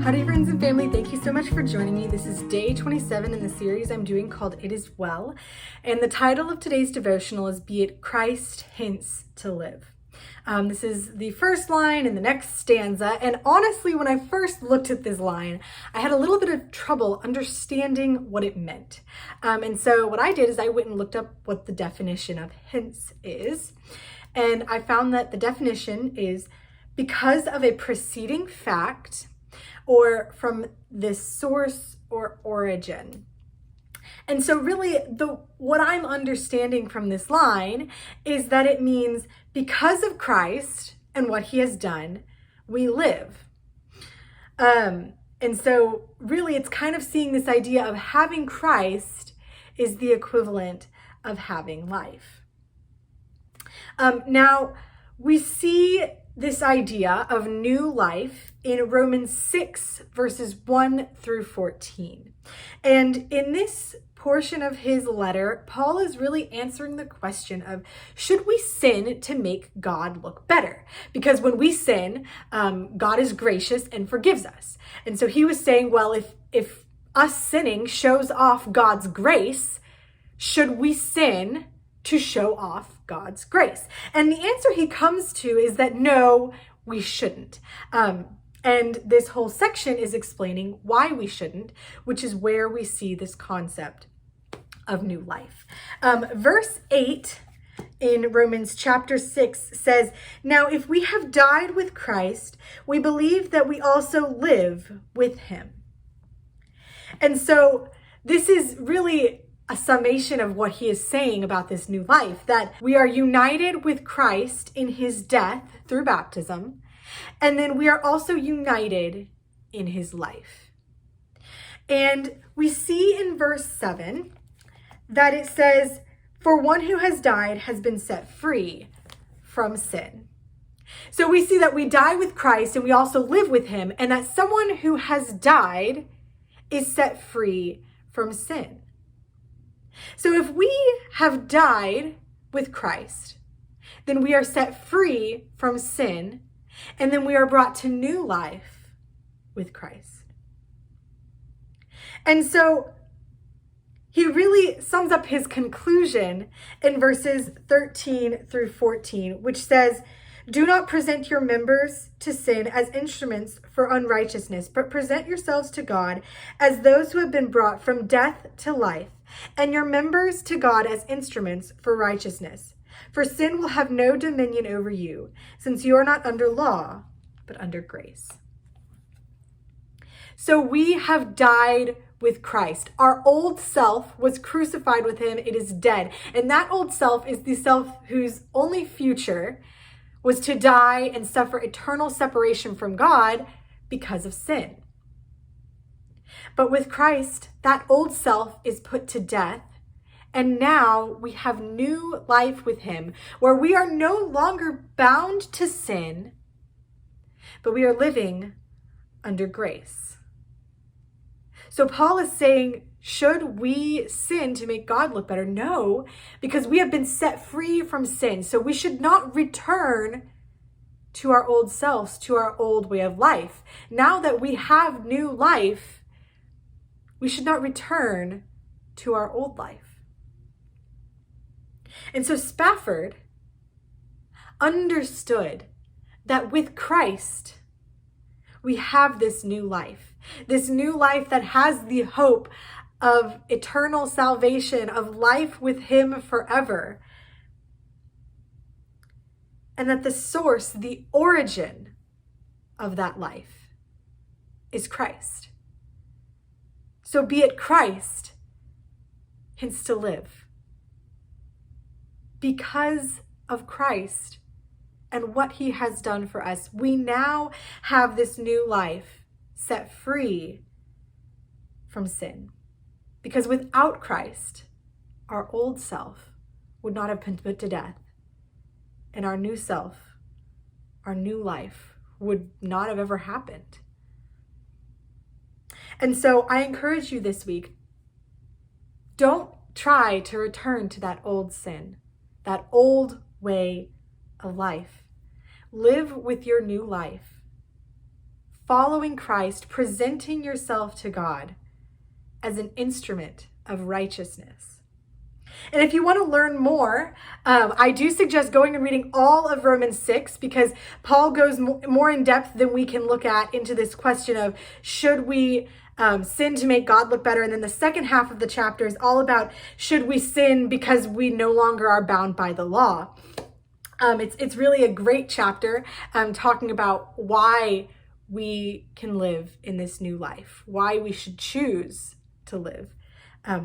Howdy friends and family, thank you so much for joining me. This is day 27 in the series I'm doing called It Is Well. And the title of today's devotional is Be It Christ Hints to Live. This is the first line in the next stanza. And honestly, when I first looked at this line, I had a little bit of trouble understanding what it meant. And so what I did is I went and looked up what the definition of hints is. And I found that the definition is because of a preceding fact or from this source or origin. And so really what I'm understanding from this line is that it means because of Christ and what he has done, we live. And so really it's kind of seeing this idea of having Christ is the equivalent of having life. Now we see this idea of new life in Romans 6 verses 1 through 14. And in this portion of his letter, Paul is really answering the question of, should we sin to make God look better? Because when we sin, God is gracious and forgives us. And so he was saying, well, if us sinning shows off God's grace, should we sin to show off God's grace? And the answer he comes to is that no, we shouldn't. And this whole section is explaining why we shouldn't, which is where we see this concept of new life. Verse 8 in Romans chapter 6 says, "Now if we have died with Christ, we believe that we also live with him." And so this is really a summation of what he is saying about this new life, that we are united with Christ in his death through baptism, and then we are also united in his life. And we see in verse 7 that it says, "For one who has died has been set free from sin." So we see that we die with Christ and we also live with him, and that someone who has died is set free from sin. So if we have died with Christ, then we are set free from sin, and then we are brought to new life with Christ. And so he really sums up his conclusion in verses 13 through 14, which says, "Do not present your members to sin as instruments for unrighteousness, but present yourselves to God as those who have been brought from death to life, and your members to God as instruments for righteousness. For sin will have no dominion over you, since you are not under law, but under grace." So we have died with Christ. Our old self was crucified with him. It is dead. And that old self is the self whose only future was to die and suffer eternal separation from God because of sin. But with Christ, that old self is put to death, and now we have new life with him, where we are no longer bound to sin, but we are living under grace. So Paul is saying, should we sin to make God look better? No, because we have been set free from sin. So we should not return to our old selves, to our old way of life. Now that we have new life, we should not return to our old life. And so Spafford understood that with Christ, we have this new life that has the hope of eternal salvation, of life with him forever. And that the source, the origin of that life is Christ. So be it Christ hints to live. Because of Christ and what he has done for us, we now have this new life set free from sin. Because without Christ, our old self would not have been put to death. And our new self, our new life would not have ever happened. And so I encourage you this week, don't try to return to that old sin, that old way of life. Live with your new life following Christ, presenting yourself to God as an instrument of righteousness. And if you want to learn more, I do suggest going and reading all of Romans 6, because Paul goes more in depth than we can look at into this question of should we sin to make God look better. And then the second half of the chapter is all about should we sin because we no longer are bound by the law. It's really a great chapter talking about why we can live in this new life, why we should choose to live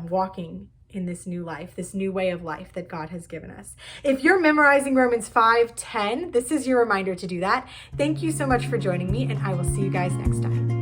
walking in this new life, this new way of life that God has given us. If you're memorizing Romans 5:10, this is your reminder to do that. Thank you so much for joining me, and I will see you guys next time.